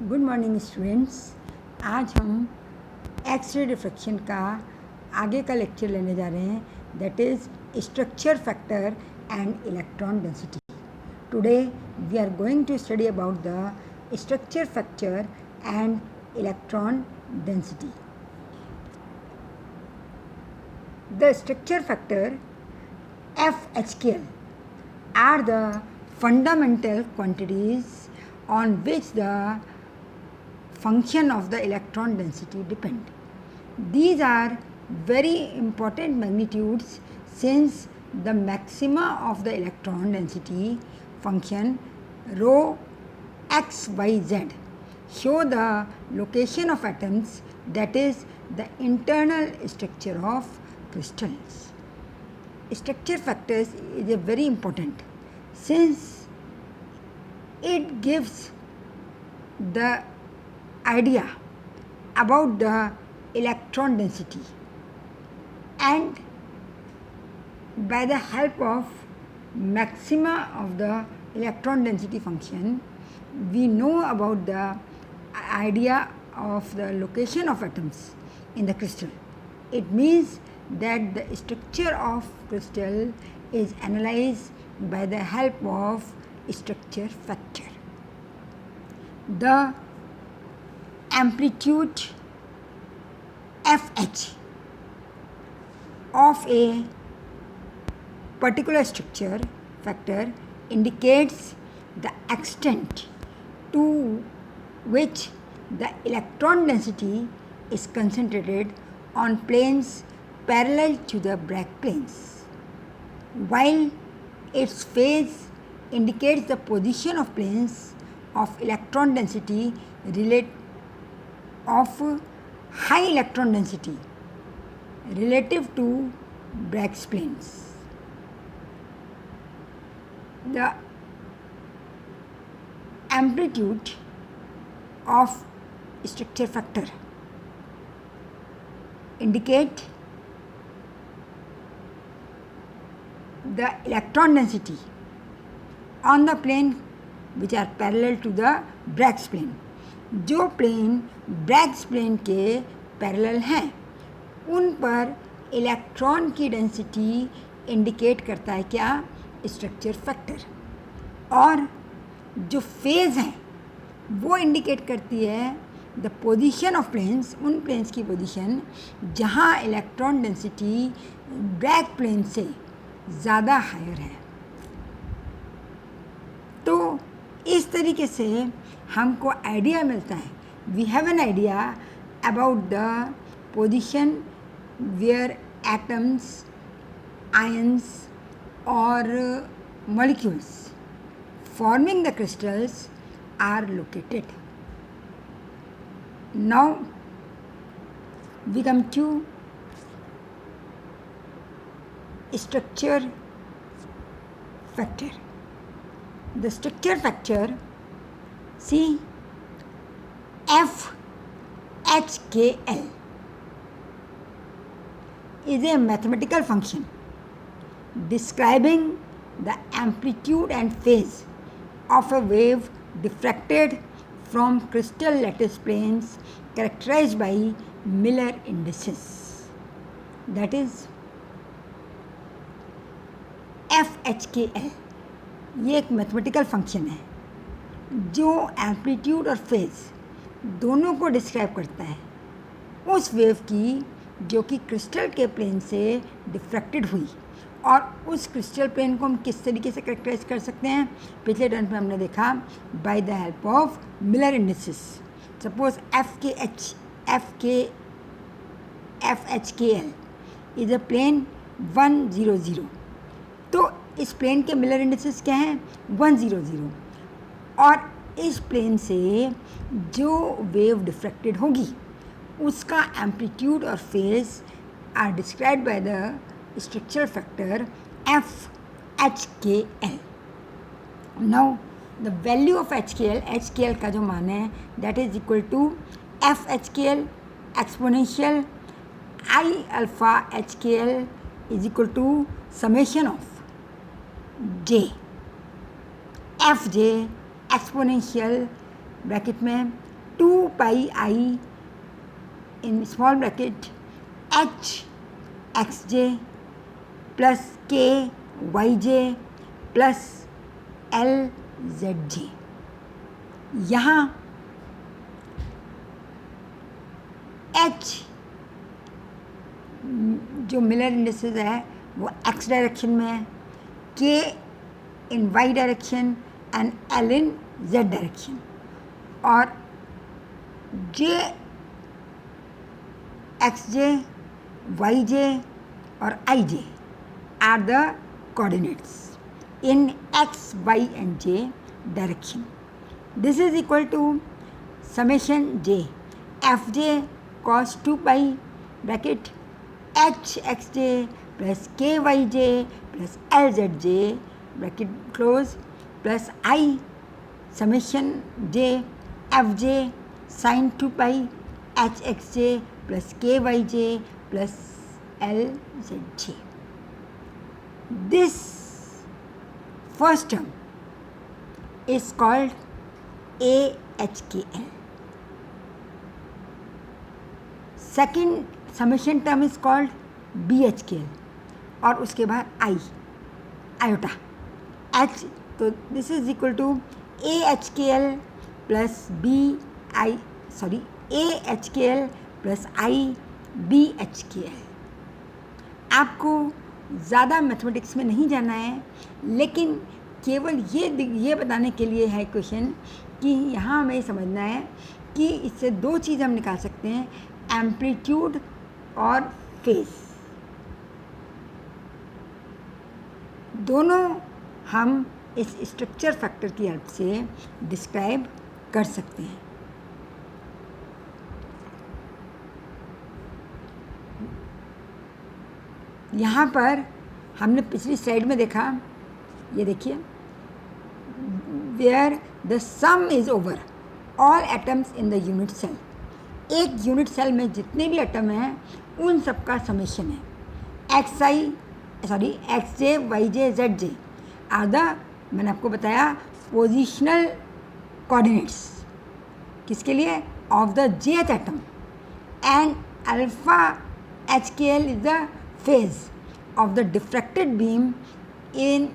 Good morning students. आज हम x-ray diffraction का आगे का लेक्चर लेने जा रहे हैं, that is structure factor and electron density. Today we are going to study about the structure factor and electron density. The structure factor FHKL are the fundamental quantities on which the function of the electron density depend. These are very important magnitudes since the maxima of the electron density function rho x, y, z show the location of atoms, that is the internal structure of crystals. Structure factors is a very important since it gives the idea about the electron density, and by the help of maxima of the electron density function we know about the idea of the location of atoms in the crystal. It means that the structure of crystal is analyzed by the help of structure factor. The amplitude FH of a particular structure factor indicates the extent to which the electron density is concentrated on planes parallel to the Bragg planes, while its phase indicates the position of planes of electron density of high electron density relative to Bragg's planes. The amplitude of structure factor indicate the electron density on the plane which are parallel to the Bragg's plane. जो plane Bragg's plane के parallel हैं उन पर electron की density indicate करता है क्या? Structure factor. और जो फेज़ हैं वो इंडिकेट करती है द पोजीशन ऑफ प्लेन्स, उन प्लेन्स की पोजीशन जहाँ इलेक्ट्रॉन डेंसिटी ब्रैग प्लेन से ज़्यादा हायर है। तो इस तरीके से हमको आइडिया मिलता है, we have an idea about the position where atoms, ions और molecules forming the crystals are located. Now we come to structure factor. The structure factor, see, FHKL is a mathematical function describing the amplitude and phase of a wave diffracted from crystal lattice planes characterized by Miller indices. That is FHKL. ये एक mathematical function है जो amplitude और phase दोनों को describe करता है उस वेव की जो कि क्रिस्टल के प्लेन से डिफ्रैक्टेड हुई। और उस क्रिस्टल प्लेन को हम किस तरीके से कैरेक्टराइज कर सकते हैं? पिछले टर्न पे हमने देखा by the help of Miller indices. Suppose FHKL is a plane 100, तो इस प्लेन के मिलर इंडिसेस क्या हैं? 100। और इस प्लेन से जो वेव डिफ्रैक्टेड होगी उसका एम्पलीट्यूड और phase are described by the structure factor FHKL. Now the value of HKL का जो मान है that is equal to FHKL exponential I alpha HKL is equal to summation of J Fj exponential bracket में 2 pi I in small bracket h xj plus k yj plus l zj. यहाँ h जो Miller indices है वो x direction में है, k in y direction and l in z direction, और j xj yj और ij are the coordinates in x, y and j direction. This is equal to summation j fj cos 2 pi bracket h xj plus k yj plus l zj bracket close plus I summation j fj sin 2 pi h xj plus k yj plus l zj. This first term is called AHKL. Second summation term is called BHKL, और उसके बाद I iota H, तो this is equal to AHKL plus AHKL plus I BHKL. आपको ज़्यादा mathematics में नहीं जाना है, लेकिन केवल ये बताने के लिए है क्वेश्चन कि यहाँ हमें समझना है कि इससे दो चीज़ हम निकाल सकते हैं, एम्पलीट्यूड और फेज. दोनों हम इस स्ट्रक्चर फैक्टर की हेल्प से डिस्क्राइब कर सकते हैं. यहाँ पर हमने पिछली स्लाइड में देखा, ये देखिए, where the sum is over all atoms in the unit cell. एक यूनिट सेल में जितने भी एटम हैं उन सब का समेशन है. X J Y J Z J are the, मैंने आपको बताया, पोजिशनल कोऑर्डिनेट्स. किसके लिए? Of the jth atom. And alpha H K L is the phase of the diffracted beam in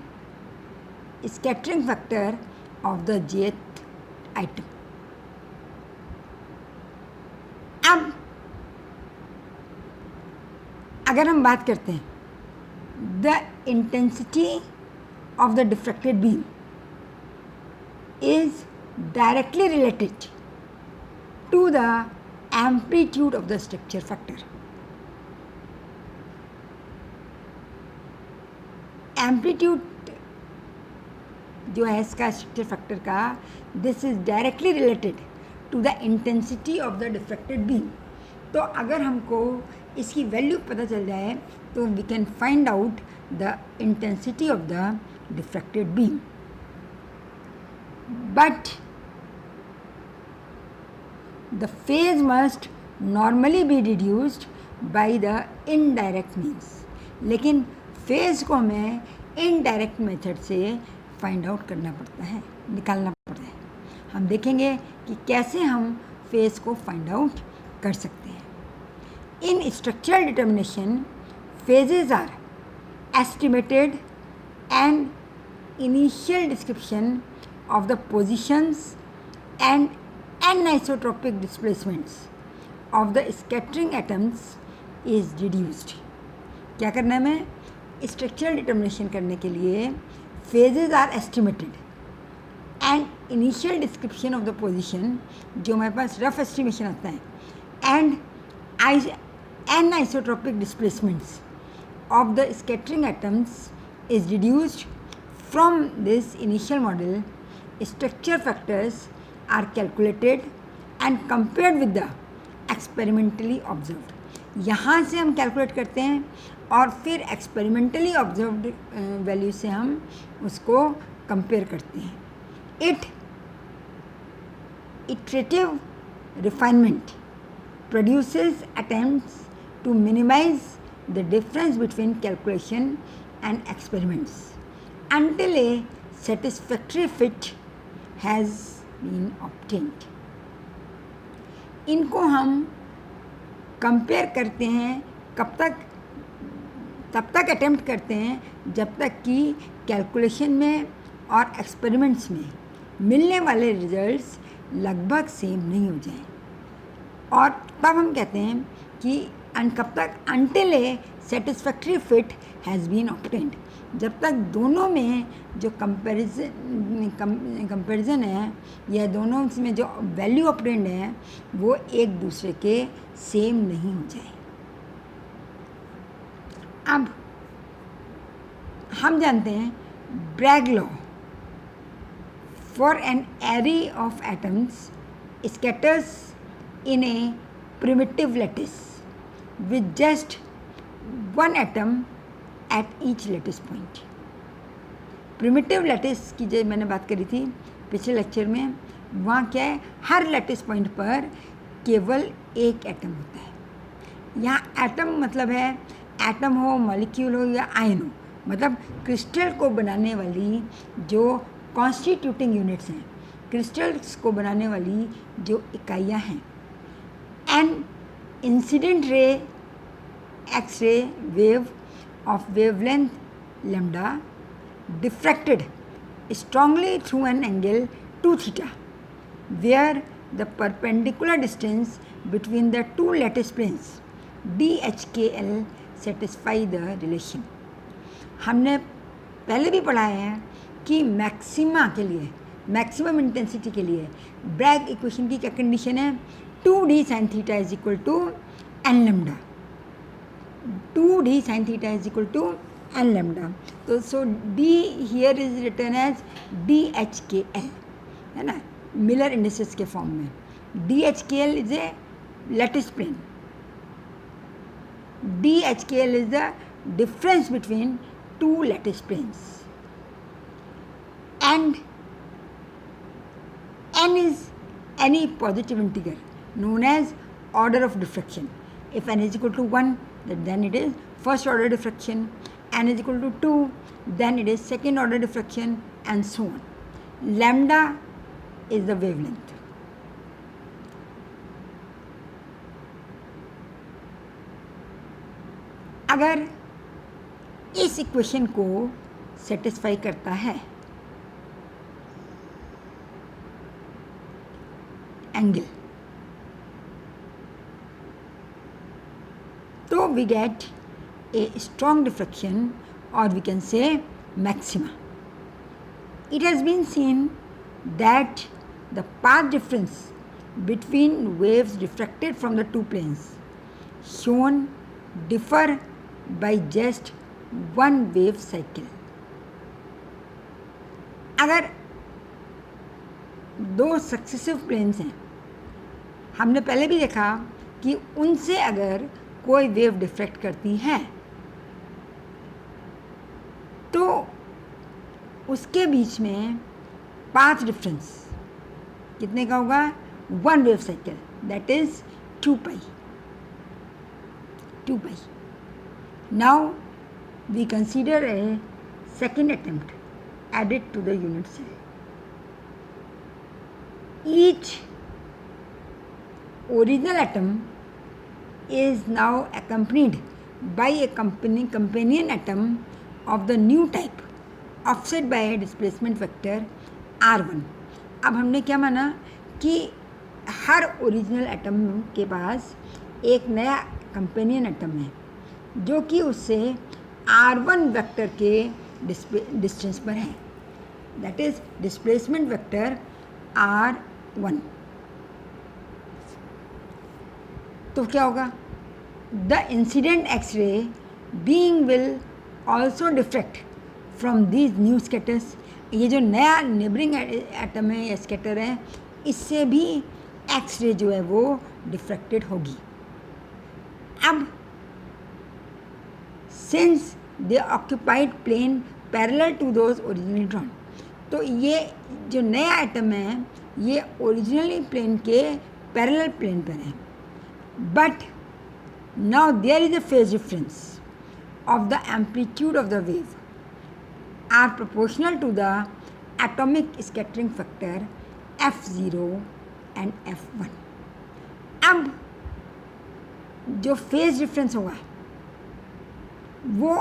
scattering factor of the jth item. अब अगर हम बात करते हैं, the intensity of the diffracted beam is directly related to the amplitude of the structure factor. Amplitude जो है इसका structure factor का, this is directly related to the intensity of the diffracted beam. तो अगर हमको इसकी वैल्यू पता चल जाए तो we can find out the intensity of the diffracted beam. But the phase must normally be reduced by the indirect means. लेकिन phase को हमें इनडायरेक्ट मेथड से फाइंड आउट करना पड़ता है, निकालना पड़ता है. हम देखेंगे कि कैसे हम फेज़ को फाइंड आउट कर सकते हैं. इन structural determination phases are estimated and initial description of the positions and anisotropic displacements of the scattering atoms is reduced. क्या करना है हमें? स्ट्रक्चरल डिटर्मिनेशन करने के लिए phases are estimated and initial description of the position, जो हमारे पास rough estimation आता है, and anisotropic displacements of the scattering atoms is reduced. From this initial model, structure factors are calculated and compared with the experimentally observed. यहाँ से हम calculate करते हैं और फिर एक्सपेरिमेंटली ऑब्जर्व्ड वैल्यू से हम उसको कंपेयर करते हैं. Iterative refinement produces attempts to minimize the difference between calculation and experiments until a satisfactory fit has been obtained. इनको हम कंपेयर करते हैं कब तक, तब तक अटेम्प्ट करते हैं जब तक कि कैलकुलेशन में और एक्सपेरिमेंट्स में मिलने वाले रिजल्ट्स लगभग सेम नहीं हो जाएं, और तब हम कहते हैं कि कब तक, until a satisfactory fit has been obtained, जब तक दोनों में जो कंपैरिजन है या दोनों में जो वैल्यू ऑब्टेन्ड है वो एक दूसरे के सेम नहीं हो जाए। अब हम जानते हैं Bragg law, for an array of atoms scatters in a primitive lattice with just one atom at each lattice point. Primitive lattice की जो मैंने बात करी थी पिछले लेक्चर में, वहाँ क्या है, हर लैटिस पॉइंट पर केवल एक एटम होता है। यहाँ एटम मतलब है एटम हो, मॉलिक्यूल हो या आयन हो, मतलब क्रिस्टल को बनाने वाली जो कॉन्स्टिट्यूटिंग यूनिट्स हैं, क्रिस्टल्स को बनाने वाली जो इकाइयाँ हैं। An incident ray X-ray wave of wavelength lambda diffracted strongly through an angle 2 theta, where the perpendicular distance between the two lattice planes DHKL satisfy the relation. हमने पहले भी पढ़ा है कि मैक्सिमा के लिए, मैक्सिमम इंटेंसिटी के लिए ब्रैग इक्वेशन की क्या कंडीशन है, 2d sin theta is equal to n lambda. 2d sin theta is equal to n lambda. So d here is written as DHKL, है ना, मिलर इंडिसेस के फॉर्म में। DHKL is a lattice plane. DHKL is the difference between two lattice planes. And n is any positive integer known as order of diffraction. If n is equal to 1, then it is first order diffraction. N is equal to 2, then it is second order diffraction, and so on. Lambda is the wavelength. अगर इस equation को satisfy करता है angle, तो we get a strong diffraction, or we can say maxima. It has been seen that the path difference between waves diffracted from the two planes shown differ by just one wave cycle. अगर दो successive planes हैं, हमने पहले भी देखा कि उनसे अगर कोई वेव डिफ्रैक्ट करती है तो उसके बीच में पाथ डिफरेंस कितने का होगा, 1 wave cycle, that is 2 pi. Now we consider a second attempt added to the unit cell. Each original atom is now accompanied by a companion atom of the new type offset by a displacement vector r1. अब हमने क्या माना कि हर original atom के पास एक नया companion atom है जो कि उससे r1 वेक्टर के डिस्टेंस पर है, that is displacement vector r1। तो क्या होगा, the incident x-ray being will also diffract from these new scatters. ये जो नया नेबरिंग एटम है या स्कैटर है, इससे भी एक्सरे जो है वो डिफ्रैक्टेड होगी। अब since they occupied plane parallel to those originally drawn, तो ये जो नया एटम है ये ओरिजिनली प्लेन के पैरेलल प्लेन पर है, but now there is a phase difference of the amplitude of the wave are proportional to the atomic scattering factor F0 and F1. अब जो फेज डिफरेंस होगा वो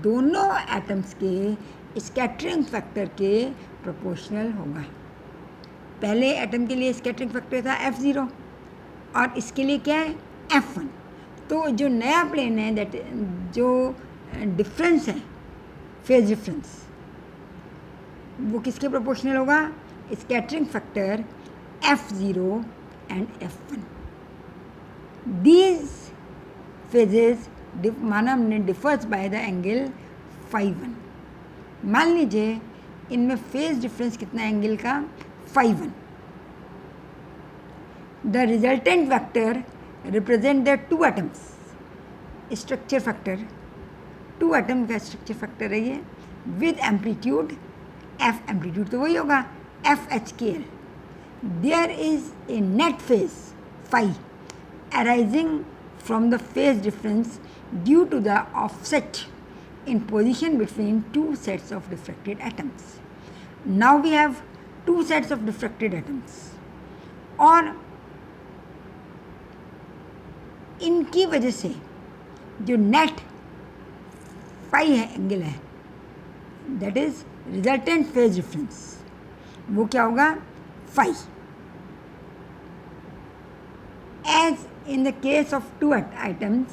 दोनों एटम्स के स्कैटरिंग फैक्टर के प्रोपोर्शनल होगा। पहले एटम के लिए स्कैटरिंग फैक्टर था F0 और इसके लिए क्या है F1। तो जो नया प्लेन है दैट जो डिफरेंस है फेज डिफरेंस वो किसके प्रोपोर्शनल होगा, scattering factor F0 and F1। These phases माना हमने डिफर्स बाय द एंगल φ1। मान लीजिए इनमें फेज डिफरेंस कितना एंगल का φ1। The resultant vector represent the two atoms structure factor, two atom का स्ट्रक्चर फैक्टर है ये विद एम्पलीट्यूड F, एम्पलीट्यूड तो वही होगा FHKL। There is a net phase φ arising from the phase difference due to the offset in position between two sets of diffracted atoms. Now we have two sets of diffracted atoms और इनकी वजह से जो net φ है angle है that is resultant phase difference वो क्या होगा φ। As in the case of two items,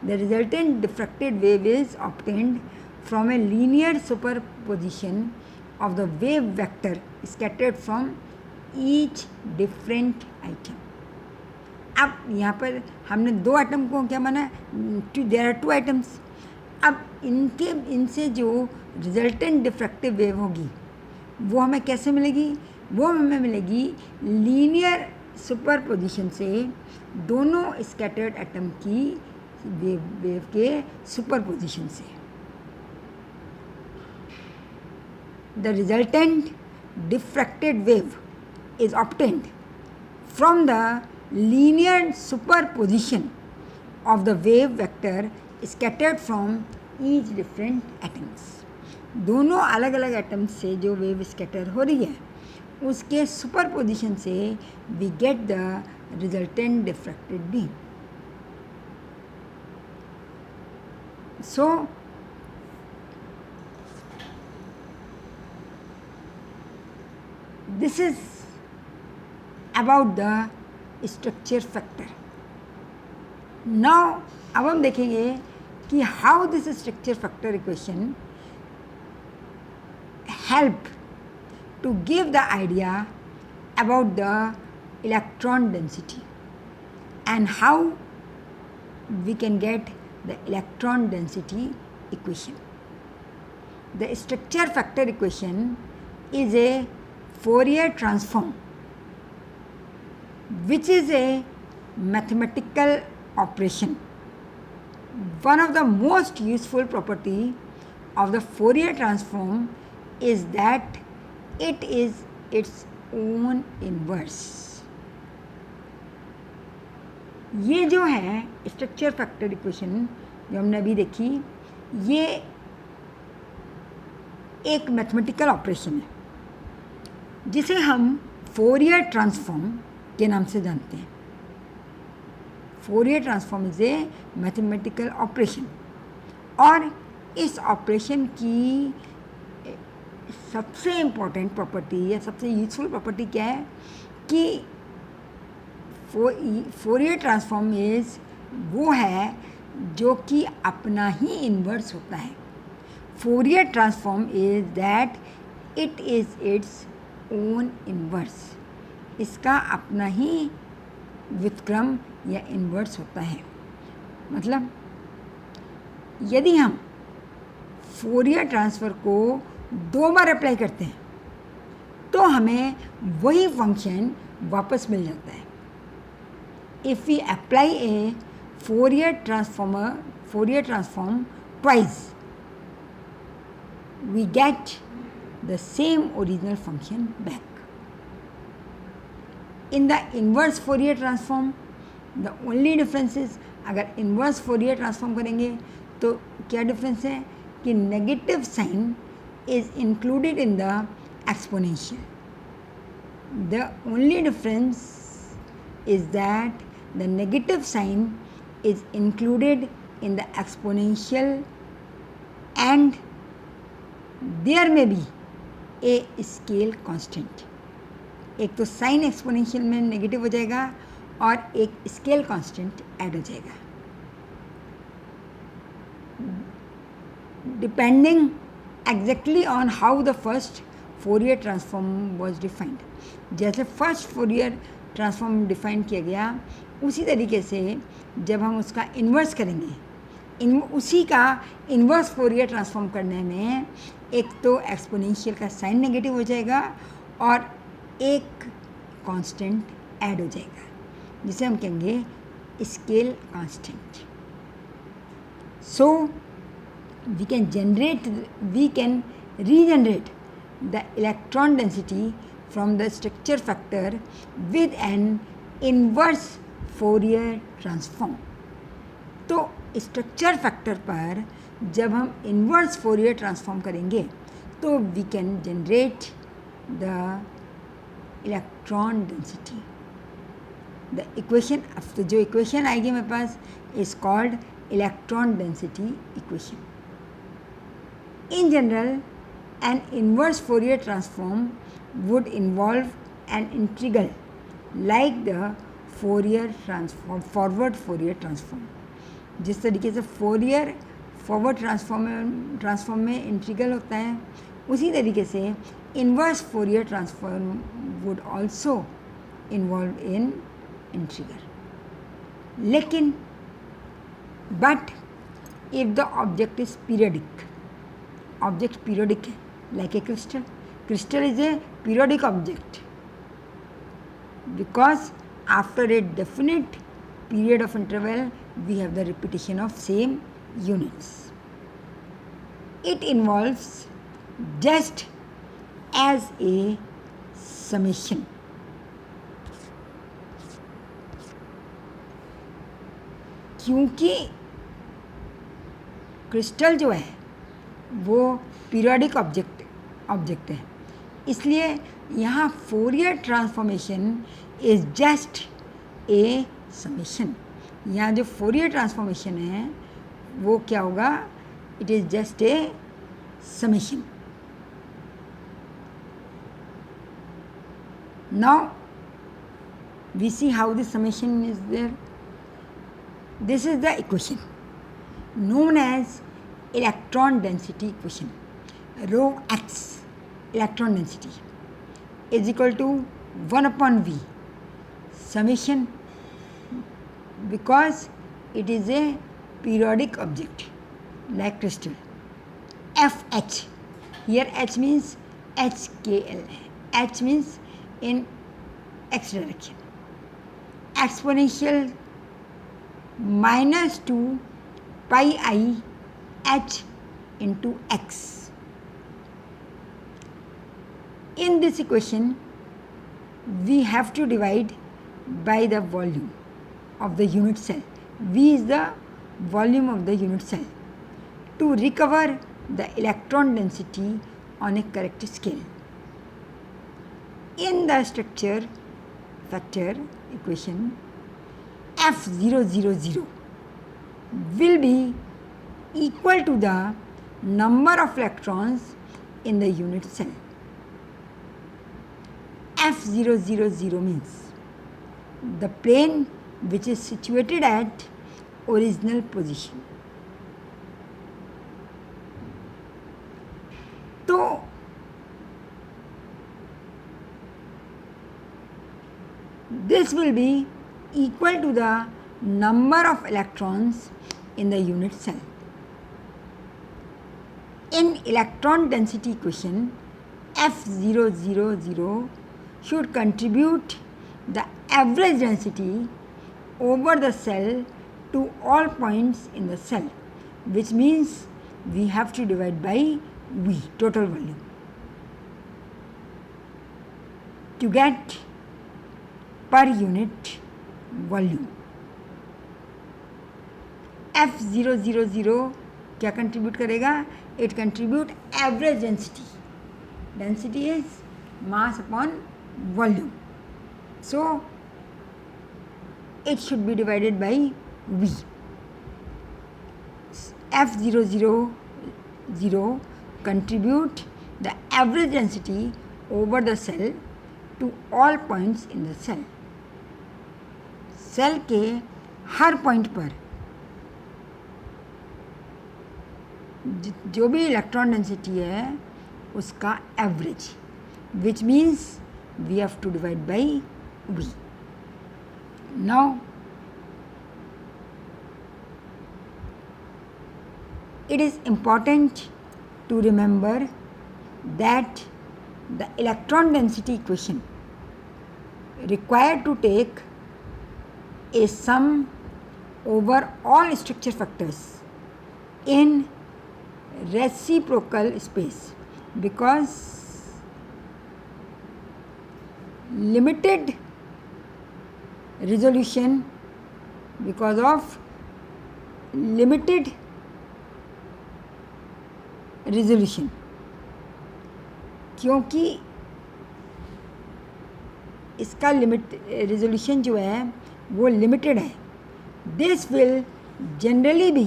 the resultant diffracted wave is obtained from a linear superposition of the wave vector scattered from each different item. अब यहाँ पर हमने दो atom को क्या माना, देयर आर टू एटम्स। अब इनसे जो रिजल्टेंट डिफ्रैक्टिव वेव होगी वो हमें कैसे मिलेगी, वो हमें मिलेगी लीनियर सुपरपोजिशन से दोनों स्कैटर्ड एटम की वेव के सुपरपोजिशन से। The resultant diffracted wave is obtained from the linear superposition of the wave vector scattered from each different atoms. दोनों अलग अलग एटम्स से जो वेव स्कैटर हो रही है उसके सुपरपोजिशन से we get the resultant diffracted beam. So this is about the structure factor. Now अब हम देखेंगे कि how this structure factor equation help to give the idea about the electron density and how we can get the electron density equation. The structure factor equation is a Fourier transform which is a mathematical operation. One of the most useful property of the Fourier transform is that it is its own inverse. ये जो है structure factor equation जो हमने अभी देखी ये एक mathematical operation है जिसे हम फोरियर ट्रांसफॉर्म के नाम से जानते हैं। Fourier transform is a mathematical operation और इस ऑपरेशन की सबसे इम्पोर्टेंट प्रॉपर्टी या सबसे यूजफुल प्रॉपर्टी क्या है कि फोरियर ट्रांसफॉर्म इज वो है जो कि अपना ही इन्वर्स होता है। Fourier transform is that it is its own inverse, इसका अपना ही व्युत्क्रम या इन्वर्स होता है। मतलब यदि हम फोरियर ट्रांसफर को दो बार अप्लाई करते हैं तो हमें वही फंक्शन वापस मिल जाता है। If we apply a Fourier transform twice we get the same original function back. In the inverse Fourier transform the only difference is, अगर इन्वर्स फोरियर ट्रांसफॉर्म करेंगे तो क्या डिफरेंस है कि negative sign is included in the exponential. The only difference is that the negative sign is included in the exponential and there may be a scale constant. एक तो sign exponential में negative हो जाएगा और एक scale constant add हो जाएगा, depending exactly on how the first Fourier transform was defined. जैसे फर्स्ट फोरियर ट्रांसफॉर्म डिफाइन किया गया उसी तरीके से जब हम उसका इन्वर्स करेंगे, उसी का इन्वर्स फोरियर ट्रांसफॉर्म करने में एक तो एक्सपोनेंशियल का साइन नेगेटिव हो जाएगा और एक कांस्टेंट ऐड हो जाएगा जिसे हम कहेंगे scale constant. So we can regenerate the electron density from the structure factor with an inverse Fourier transform. तो स्ट्रक्चर फैक्टर पर जब हम इनवर्स फोरियर ट्रांसफॉर्म करेंगे तो we can generate the electron density. The equation, अब तो जो equation आएगी मेरे पास is called electron density equation. In general an inverse Fourier transform would involve an integral like the Fourier transform, forward Fourier transform. जिस तरीके से Fourier forward transform में इंटीग्रल होता है उसी तरीके से inverse Fourier transform would also involve an integral. लेकिन but if the object is periodic, object periodic है like a crystal. Crystal is a periodic object because after a definite period of interval we have the repetition of same units. It involves just as a summation. क्योंकि crystal जो है वो periodic object है, इसलिए यहाँ Fourier transformation is just a summation. यहाँ जो Fourier transformation है वो क्या होगा, it is just a summation. Now we see how this summation is there. This is the equation known as electron density equation. Rho x electron density is equal to 1 upon v summation, because it is a periodic object like crystal. Fh, here h means HKL, h means in x direction, exponential minus 2 pi I h into x. In this equation we have to divide by the volume of the unit cell. V is the volume of the unit cell to recover the electron density on a correct scale. In the structure factor equation, F000 will be equal to the number of electrons in the unit cell. F000 means the plane which is situated at original position. तो this will be equal to the number of electrons in the unit cell. In electron density equation, F000 should contribute the average density over the cell to all points in the cell, which means we have to divide by V, total volume, to get per unit volume. F000 क्या contribute करेगा? It contribute average density. Density is mass upon volume. So it should be divided by V. F000 contribute the average density over the cell to all points in the cell. Cell के हर point पर जो भी electron density है उसका average, which means we have to divide by V. Now it is important to remember that the electron density equation required to take a sum over all structure factors in reciprocal space, because limited resolution, because of limited resolution, क्योंकि इसका resolution जो है वो limited है. This will generally be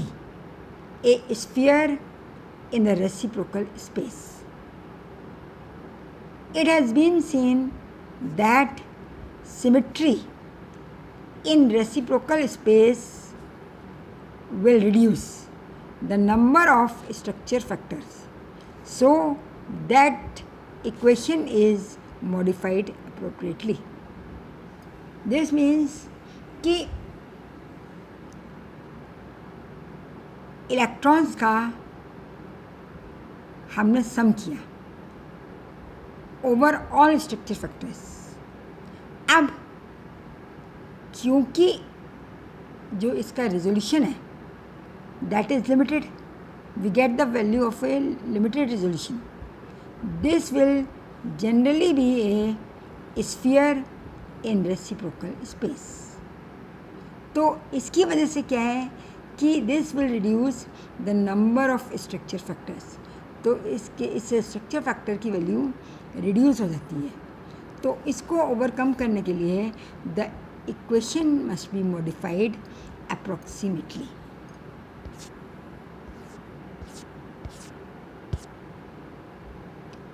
a sphere in the reciprocal space. It has been seen that symmetry in reciprocal space will reduce the number of structure factors, so that equation is modified appropriately. This means कि electrons का हमने सम किया over all structure factors. अब क्योंकि जो इसका resolution है that is limited, we get the value of a limited resolution. This will generally be a sphere in reciprocal space. तो इसकी वजह से क्या है कि this will reduce the number of structure factors. तो इस स्ट्रक्चर फैक्टर की वैल्यू रिड्यूस हो जाती है. तो इसको ओवरकम करने के लिए the equation must be modified approximately.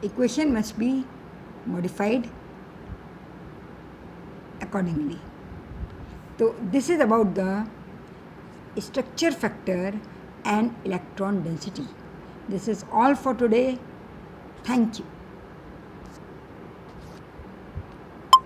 Equation must be modified accordingly. So this is about the structure factor and electron density. This is all for today. Thank you.